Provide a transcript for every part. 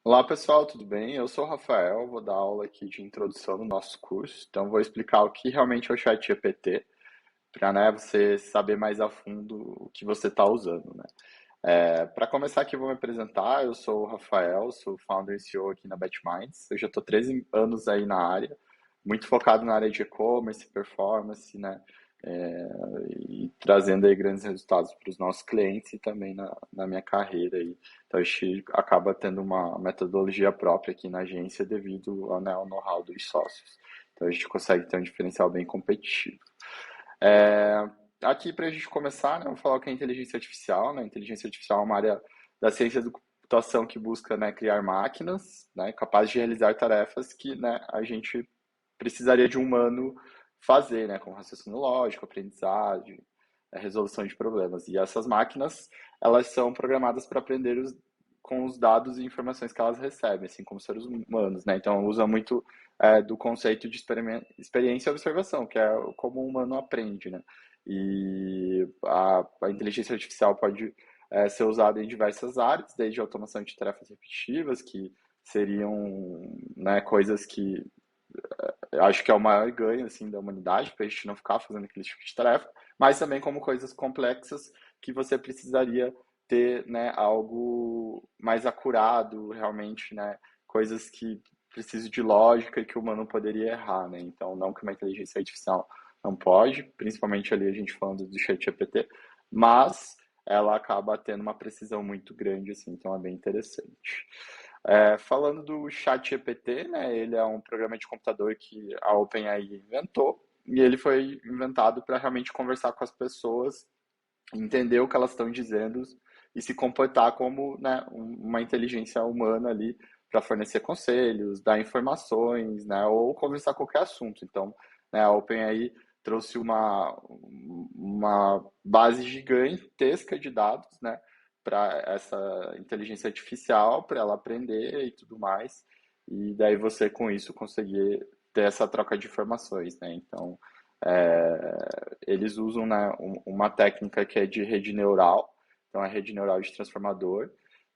Olá pessoal, tudo bem? Eu sou o Rafael, vou dar aula aqui de introdução no nosso curso, então vou explicar o que realmente é o ChatGPT, para você saber mais a fundo o que você está usando, né? Para começar aqui, eu vou me apresentar. Eu sou o Rafael, sou founder e CEO aqui na BetMinds. Eu já estou 13 anos aí na área, muito focado na área de e-commerce, performance, né? É, e trazendo aí grandes resultados para os nossos clientes e também na minha carreira aí. Então a gente acaba tendo uma metodologia própria aqui na agência devido ao, né, ao know-how dos sócios. Então a gente consegue ter um diferencial bem competitivo. É, aqui para a gente começar, né, eu vou falar o que é inteligência artificial, né? Inteligência artificial é uma área da ciência da computação que busca, né, criar máquinas, né, capazes de realizar tarefas que, né, a gente precisaria de um humano fazer, né, como raciocínio lógico, aprendizagem, resolução de problemas. E essas máquinas, elas são programadas para aprender com os dados e informações que elas recebem, assim como seres humanos, né? Então usa muito do conceito de experiência e observação, que é como o humano aprende, né? E a inteligência artificial pode ser usada em diversas áreas, desde a automação de tarefas repetitivas, que seriam, né, coisas que eu acho que é o maior ganho assim da humanidade, para a gente não ficar fazendo aquele tipo de tarefa, mas também como coisas complexas que você precisaria ter, né, algo mais acurado, realmente, né, coisas que precisam de lógica e que o humano poderia errar, né? Então, não que uma inteligência artificial não pode, principalmente ali a gente falando do ChatGPT, mas ela acaba tendo uma precisão muito grande, assim, então é bem interessante. Falando do ChatGPT, né, ele é um programa de computador que a OpenAI inventou, e ele foi inventado para realmente conversar com as pessoas, entender o que elas estão dizendo e se comportar como, né, uma inteligência humana ali para fornecer conselhos, dar informações, né, ou conversar qualquer assunto. Então, né, a OpenAI trouxe uma base gigantesca de dados, né, para essa inteligência artificial, para ela aprender e tudo mais. E daí você, com isso, conseguir ter essa troca de informações, né? Então, eles usam, né, uma técnica que é de rede neural, então é rede neural de transformador,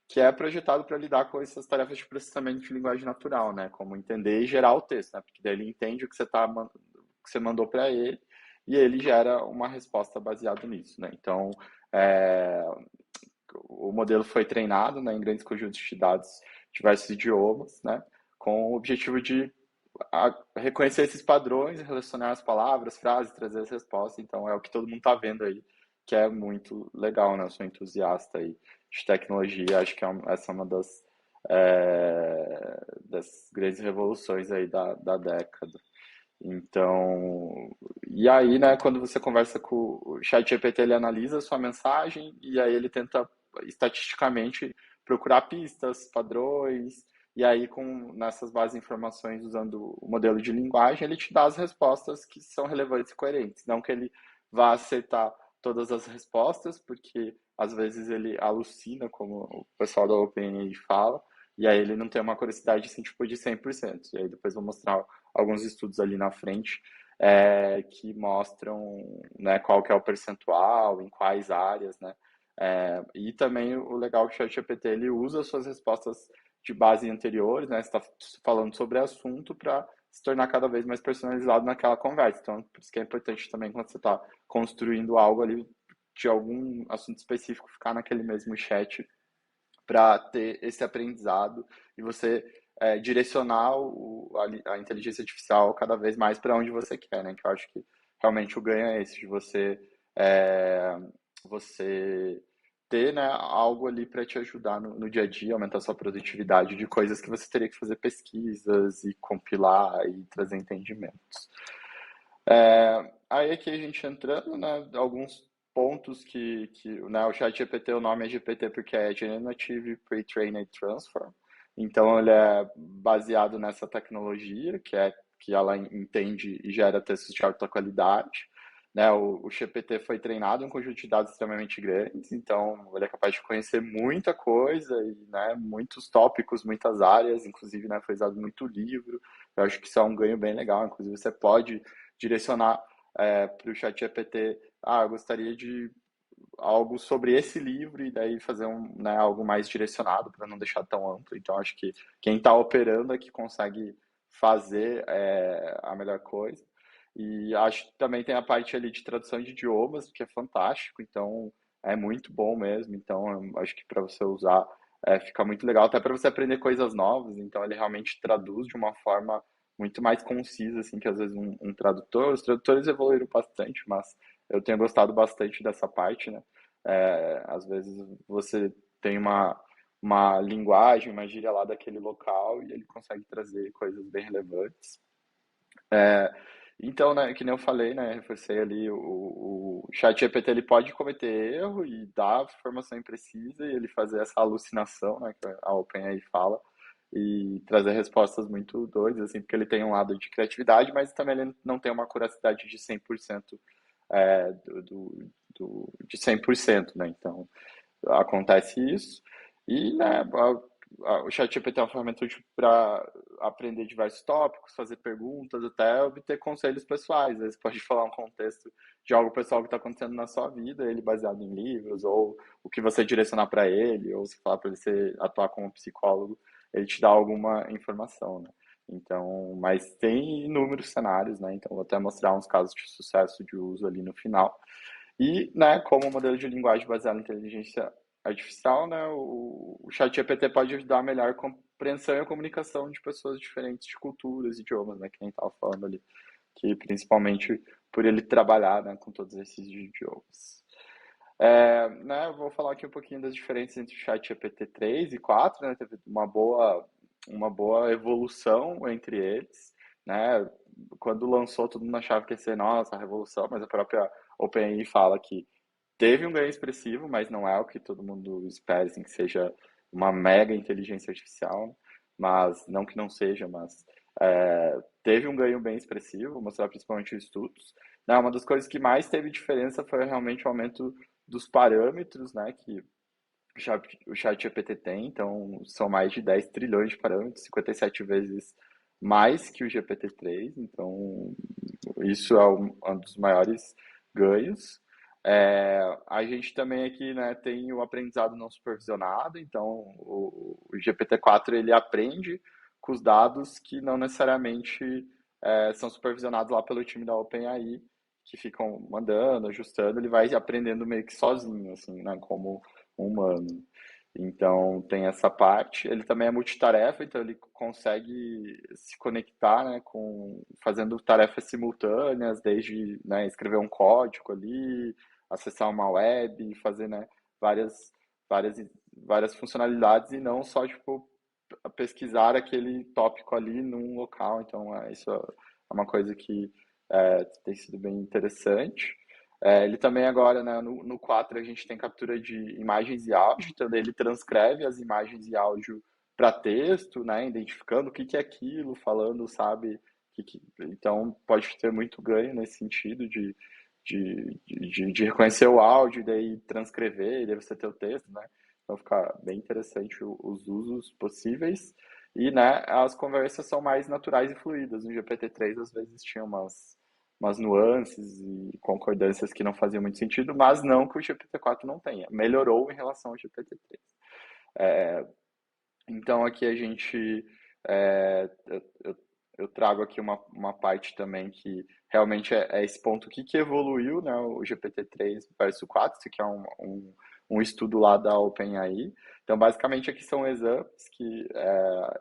que é projetado para lidar com essas tarefas de processamento de linguagem natural, né, como entender e gerar o texto, né, porque daí ele entende o que que você mandou para ele e ele gera uma resposta baseada nisso, né. Então, é, o modelo foi treinado, né, em grandes conjuntos de dados, diversos idiomas, né, com o objetivo de reconhecer esses padrões, relacionar as palavras, frases, trazer as respostas. Então é o que todo mundo está vendo aí, que é muito legal, né? Eu sou entusiasta aí de tecnologia, acho que essa é uma das grandes revoluções aí da década. Então, e aí, né, quando você conversa com o ChatGPT, ele analisa a sua mensagem e aí ele tenta estatisticamente procurar pistas, padrões, e aí com nessas bases de informações usando o modelo de linguagem, ele te dá as respostas que são relevantes e coerentes, não que ele vá acertar todas as respostas, porque às vezes ele alucina, como o pessoal da OpenAI fala, e aí ele não tem uma curiosidade assim, tipo de 100%. E aí depois vou mostrar alguns estudos ali na frente que mostram, né, qual que é o percentual, em quais áreas, né? E também o legal é que o ChatGPT ele usa suas respostas de base anteriores, né? Você está falando sobre assunto para se tornar cada vez mais personalizado naquela conversa. Então, por isso que é importante também quando você está construindo algo ali de algum assunto específico, ficar naquele mesmo chat para ter esse aprendizado e você direcionar a inteligência artificial cada vez mais para onde você quer, né? Que eu acho que realmente o ganho é esse, de é, você ter, né, algo ali para te ajudar no dia a dia, aumentar sua produtividade de coisas que você teria que fazer pesquisas e compilar e trazer entendimentos. Aí aqui a gente entrando, né, alguns pontos né, o ChatGPT, o nome é GPT porque é Generative Pre-trained Transform. Então ele é baseado nessa tecnologia que ela entende e gera textos de alta qualidade. Né, o GPT foi treinado em um conjunto de dados extremamente grandes, então ele é capaz de conhecer muita coisa e, né, muitos tópicos, muitas áreas, inclusive, né, foi usado muito livro. Eu acho que isso é um ganho bem legal. Inclusive você pode direcionar para o chat GPT, eu gostaria de algo sobre esse livro e daí fazer né, algo mais direcionado para não deixar tão amplo. Então, acho que quem está operando é que consegue fazer a melhor coisa. E acho que também tem a parte ali de tradução de idiomas, que é fantástico, então é muito bom mesmo. Então, eu acho que para você usar fica muito legal, até para você aprender coisas novas. Então, ele realmente traduz de uma forma muito mais concisa, assim, que às vezes um tradutor. Os tradutores evoluíram bastante, mas eu tenho gostado bastante dessa parte, né? Às vezes você tem uma linguagem, uma gíria lá daquele local e ele consegue trazer coisas bem relevantes. É, então, né, que nem eu falei, né, reforcei ali, o ChatGPT ele pode cometer erro e dar a informação imprecisa e ele fazer essa alucinação, né, que a OpenAI fala, e trazer respostas muito doidas, assim, porque ele tem um lado de criatividade, mas também ele não tem uma curacidade de 100%, é, de 100%, né, então acontece isso. E, né, o ChatGPT é uma ferramenta útil para aprender diversos tópicos, fazer perguntas, até obter conselhos pessoais. Às vezes pode falar um contexto de algo pessoal que está acontecendo na sua vida, ele baseado em livros, ou o que você direcionar para ele, ou se falar para ele atuar como psicólogo, ele te dá alguma informação, né? Então, mas tem inúmeros cenários, né? Então, vou até mostrar uns casos de sucesso de uso ali no final. E, né, como modelo de linguagem baseado em inteligência artificial, né, o ChatGPT pode ajudar a melhor compreensão e a comunicação de pessoas diferentes de culturas, idiomas, né, que nem estava falando ali, que principalmente por ele trabalhar, né, com todos esses idiomas. Né, eu vou falar aqui um pouquinho das diferenças entre o ChatGPT 3 e 4, né, teve uma boa evolução entre eles, né, quando lançou todo mundo achava que ia ser, nossa, a revolução, mas a própria OpenAI fala que teve um ganho expressivo, mas não é o que todo mundo espera, assim, que seja uma mega inteligência artificial, né? Mas não que não seja, mas teve um ganho bem expressivo, vou mostrar principalmente os estudos. Não, uma das coisas que mais teve diferença foi realmente o aumento dos parâmetros, né, que o ChatGPT tem, então são mais de 10 trilhões de parâmetros, 57 vezes mais que o GPT-3, então isso é um dos maiores ganhos. A gente também aqui, né, tem o aprendizado não supervisionado, então o GPT-4 ele aprende com os dados que não necessariamente são supervisionados lá pelo time da OpenAI, que ficam mandando, ajustando, ele vai aprendendo meio que sozinho, assim, né, como um humano. Então tem essa parte. Ele também é multitarefa, então ele consegue se conectar, né, com fazendo tarefas simultâneas, desde, né, escrever um código ali, acessar uma web, fazer, né, várias várias várias funcionalidades e não só tipo pesquisar aquele tópico ali num local. Então isso é uma coisa que tem sido bem interessante. Ele também agora, né, no 4 a gente tem captura de imagens e áudio, então ele transcreve as imagens e áudio para texto, né, identificando o que que é aquilo, falando, sabe, então pode ter muito ganho nesse sentido de reconhecer o áudio e daí transcrever, e daí você ter o texto, né, então fica bem interessante os usos possíveis. E, né, as conversas são mais naturais e fluidas. No GPT-3 às vezes tinha umas nuances e concordâncias que não faziam muito sentido, mas não que o GPT-4 não tenha. Melhorou em relação ao GPT-3. Então aqui a gente eu trago aqui uma parte também que realmente é esse ponto que evoluiu, né, o GPT-3 versus o 4, isso aqui é um estudo lá da OpenAI. Então basicamente aqui são exames que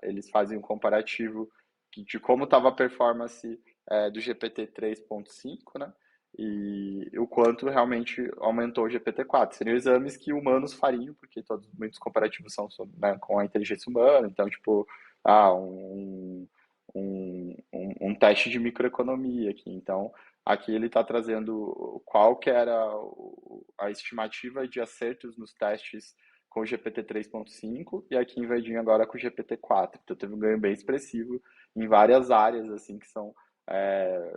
eles fazem um comparativo de como estava a performance do GPT 3.5, né? E o quanto realmente aumentou o GPT-4. Seriam exames que humanos fariam, porque muitos comparativos são né, com a inteligência humana. Então, tipo, um teste de microeconomia aqui. Então, aqui ele está trazendo qual que era a estimativa de acertos nos testes com o GPT 3.5 e aqui invadindo agora com o GPT 4. Então, teve um ganho bem expressivo em várias áreas, assim, que são é,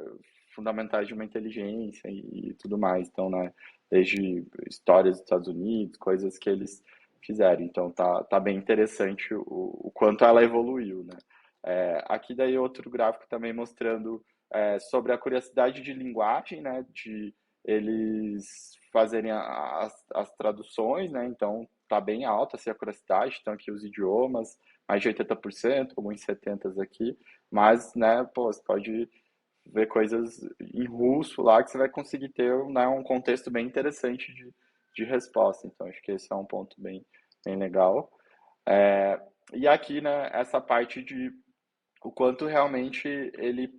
fundamentais de uma inteligência e tudo mais. Então, né, desde histórias dos Estados Unidos, coisas que eles fizeram. Então, tá bem interessante o quanto ela evoluiu, né? Aqui daí outro gráfico também mostrando sobre a curiosidade de linguagem, né? De eles fazerem as traduções, né? Então tá bem alta assim, a curiosidade, então aqui os idiomas, mais de 80%, alguns 70% aqui, mas, né, pô, você pode ver coisas em russo lá que você vai conseguir ter, né, um contexto bem interessante de resposta. Então acho que esse é um ponto bem legal. É, e aqui, né, essa parte de o quanto realmente ele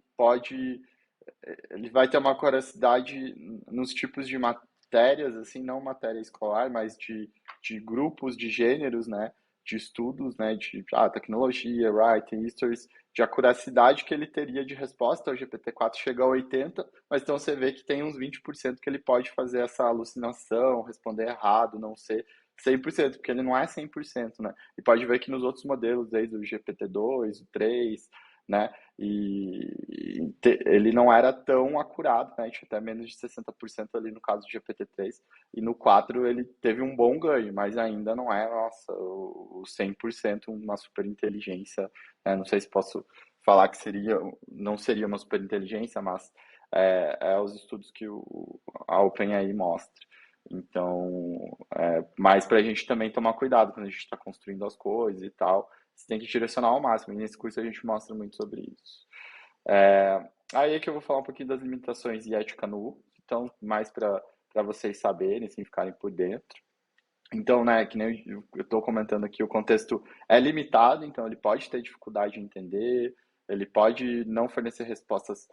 vai ter uma curiosidade nos tipos de matérias, assim, não matéria escolar, mas de grupos, de gêneros, né, de estudos, né, de tecnologia, writing, histories, de a curiosidade que ele teria de resposta. O GPT-4 chega a 80, mas então você vê que tem uns 20% que ele pode fazer essa alucinação, responder errado, não ser 100%, porque ele não é 100%, né? E pode ver que nos outros modelos, desde o GPT-2, o 3, né? Ele não era tão acurado, né? Tinha até menos de 60% ali no caso do GPT-3. E no 4 ele teve um bom ganho, mas ainda não é, nossa, o 100% uma super inteligência, né? Não sei se posso falar que não seria uma super inteligência, mas é os estudos que a OpenAI mostra. Então, mas para a gente também tomar cuidado quando a gente está construindo as coisas e tal, você tem que direcionar ao máximo. E nesse curso a gente mostra muito sobre isso. É, aí é que eu vou falar um pouquinho das limitações de ética no uso, então, mais para vocês saberem, assim, ficarem por dentro. Então, né, que nem eu estou comentando aqui, o contexto é limitado, então ele pode ter dificuldade de entender, ele pode não fornecer respostas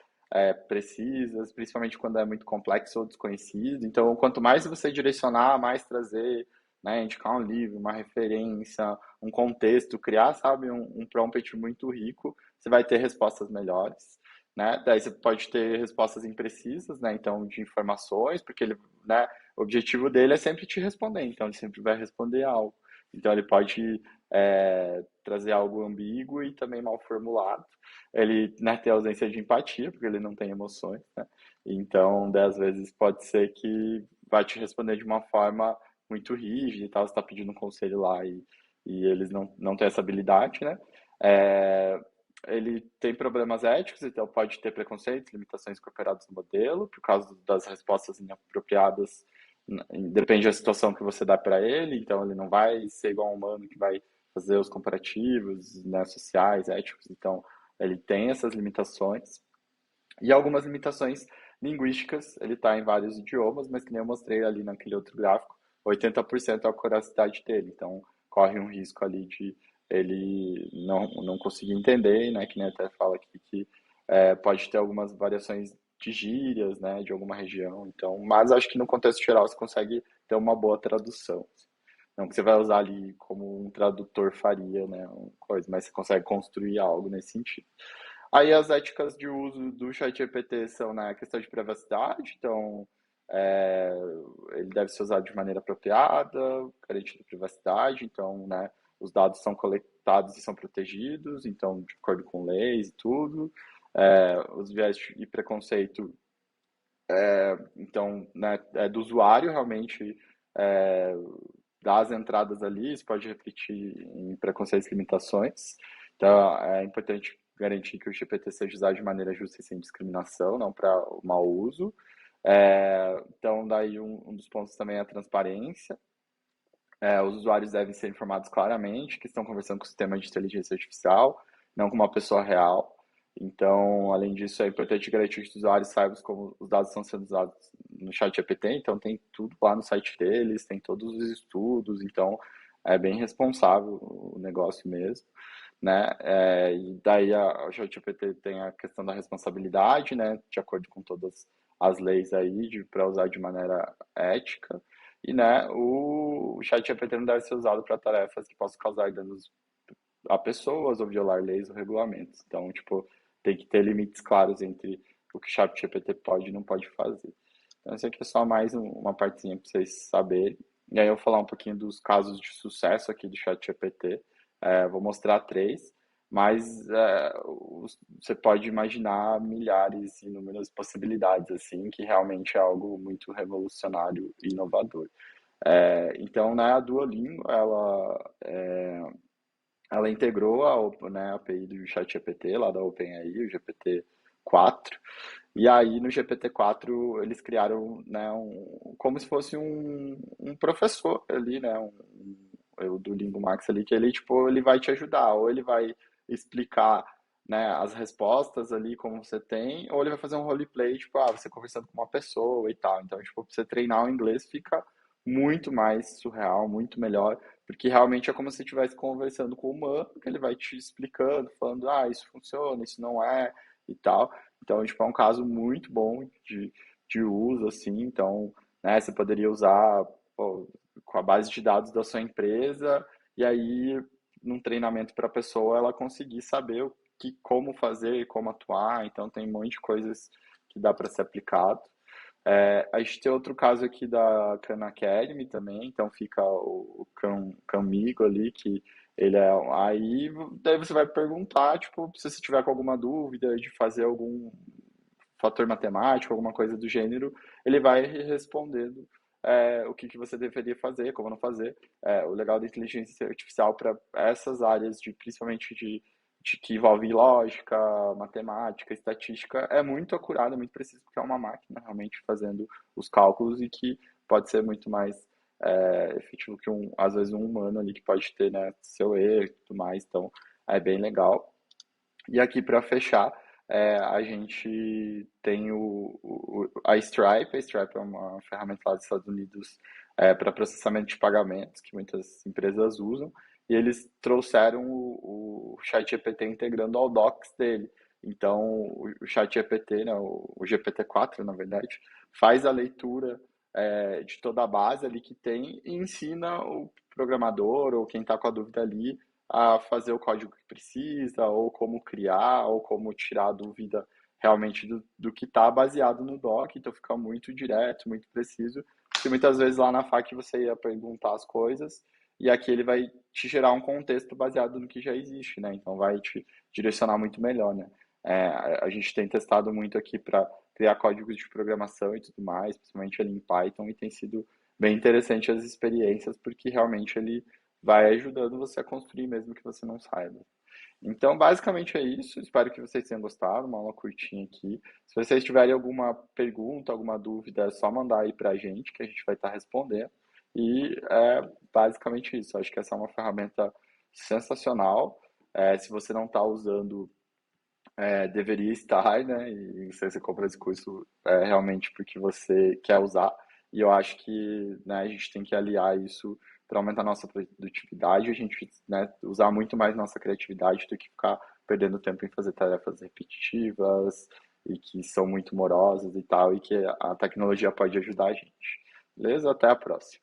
precisas, principalmente quando é muito complexo ou desconhecido. Então, quanto mais você direcionar, mais trazer, né, indicar um livro, uma referência, um contexto, criar, sabe, um prompt muito rico, você vai ter respostas melhores. Né? Daí você pode ter respostas imprecisas, né? Então, de informações, porque ele, né, o objetivo dele é sempre te responder, então ele sempre vai responder algo. Então ele pode trazer algo ambíguo e também mal formulado. Ele, né, tem ausência de empatia, porque ele não tem emoções, né? Então, 10 vezes pode ser que vai te responder de uma forma muito rígida e tal, você está pedindo um conselho lá e eles não têm essa habilidade, né? É, ele tem problemas éticos, então pode ter preconceitos, limitações incorporadas no modelo, por causa das respostas inapropriadas. Depende da situação que você dá para ele, então ele não vai ser igual a um humano que vai fazer os comparativos, né, sociais, éticos, então ele tem essas limitações. E algumas limitações linguísticas, ele está em vários idiomas, mas que nem eu mostrei ali naquele outro gráfico, 80% é a curiosidade dele, então corre um risco ali de ele não conseguir entender, né, que nem até fala aqui que pode ter algumas variações de gírias, né, de alguma região, então, mas acho que no contexto geral você consegue ter uma boa tradução. Não que você vai usar ali como um tradutor faria, né, uma coisa, mas você consegue construir algo nesse sentido. Aí as éticas de uso do ChatGPT são na questão de privacidade, então é, ele deve ser usado de maneira apropriada, garantindo privacidade, então, né, os dados são coletados e são protegidos, então, de acordo com leis e tudo. Os viés e preconceito, então, né, é do usuário realmente é, dar as entradas ali, isso pode refletir em preconceitos e limitações. Então, é importante garantir que o GPT seja usado de maneira justa e sem discriminação, não para mau uso. Então, daí um dos pontos também é a transparência. Os usuários devem ser informados claramente que estão conversando com o sistema de inteligência artificial, não com uma pessoa real. Então, além disso, é importante garantir que os usuários saibam como os dados estão sendo usados no chat GPT, então tem tudo lá no site deles, tem todos os estudos, então é bem responsável o negócio mesmo, né? E daí o chat GPT tem a questão da responsabilidade, né? De acordo com todas as leis aí, para usar de maneira ética. E, né, o chat GPT não deve ser usado para tarefas que possam causar danos a pessoas ou violar leis ou regulamentos. Então, tipo, tem que ter limites claros entre o que o chat GPT pode e não pode fazer. Então, isso aqui é só mais uma partezinha para vocês saberem. E aí eu vou falar um pouquinho dos casos de sucesso aqui do chat GPT. Vou mostrar três, mas você pode imaginar milhares, inúmeras possibilidades, assim, que realmente é algo muito revolucionário e inovador. Então, né, a Duolingo, ela integrou né, a API do ChatGPT, lá da OpenAI, o GPT-4, E aí no GPT-4 eles criaram, né, como se fosse um professor ali, né, o Duolingo Max ali, que ele, tipo, ele vai te ajudar, ou ele vai explicar, né, as respostas ali como você tem, ou ele vai fazer um roleplay, tipo, você conversando com uma pessoa e tal. Então, tipo, pra você treinar o inglês fica muito mais surreal, muito melhor, porque realmente é como se você estivesse conversando com o humano, que ele vai te explicando, falando, isso funciona, isso não é, e tal. Então, tipo, é um caso muito bom de uso, assim. Então, né, você poderia usar, pô, com a base de dados da sua empresa, e aí, num treinamento para a pessoa, ela conseguir saber como fazer, como atuar. Então, tem um monte de coisas que dá para ser aplicado. A gente tem outro caso aqui da Khan Academy também, então fica o Camigo ali, que ele é. Aí daí você vai perguntar, tipo, se você tiver com alguma dúvida de fazer algum fator matemático, alguma coisa do gênero, ele vai respondendo o que você deveria fazer, como não fazer. O legal da inteligência artificial para essas áreas, principalmente de que envolve lógica, matemática, estatística, é muito acurado, é muito preciso, porque é uma máquina realmente fazendo os cálculos e que pode ser muito mais efetivo que às vezes um humano ali que pode ter, né, seu erro e tudo mais. Então, é bem legal. E aqui para fechar, a gente tem a Stripe. A Stripe é uma ferramenta lá dos Estados Unidos para processamento de pagamentos que muitas empresas usam. E eles trouxeram o ChatGPT integrando ao Docs dele. Então, o ChatGPT, né, o GPT-4, na verdade, faz a leitura de toda a base ali que tem e ensina o programador ou quem está com a dúvida ali a fazer o código que precisa, ou como criar, ou como tirar a dúvida realmente do que está baseado no doc, então fica muito direto, muito preciso, porque muitas vezes lá na FAQ você ia perguntar as coisas, e aqui ele vai te gerar um contexto baseado no que já existe, né? Então vai te direcionar muito melhor, né? A gente tem testado muito aqui para criar códigos de programação e tudo mais, principalmente ali em Python, e tem sido bem interessante as experiências, porque realmente ele vai ajudando você a construir mesmo que você não saiba. Então, basicamente é isso. Espero que vocês tenham gostado. Uma aula curtinha aqui. Se vocês tiverem alguma pergunta, alguma dúvida, é só mandar aí pra gente que a gente vai estar respondendo. E é basicamente isso. Acho que essa é uma ferramenta sensacional. Se você não está usando, deveria estar, né? E se você compra esse curso realmente porque você quer usar. E eu acho que, né, a gente tem que aliar isso para aumentar a nossa produtividade, a gente, né, usar muito mais nossa criatividade do que ficar perdendo tempo em fazer tarefas repetitivas e que são muito morosas e tal, e que a tecnologia pode ajudar a gente. Beleza? Até a próxima.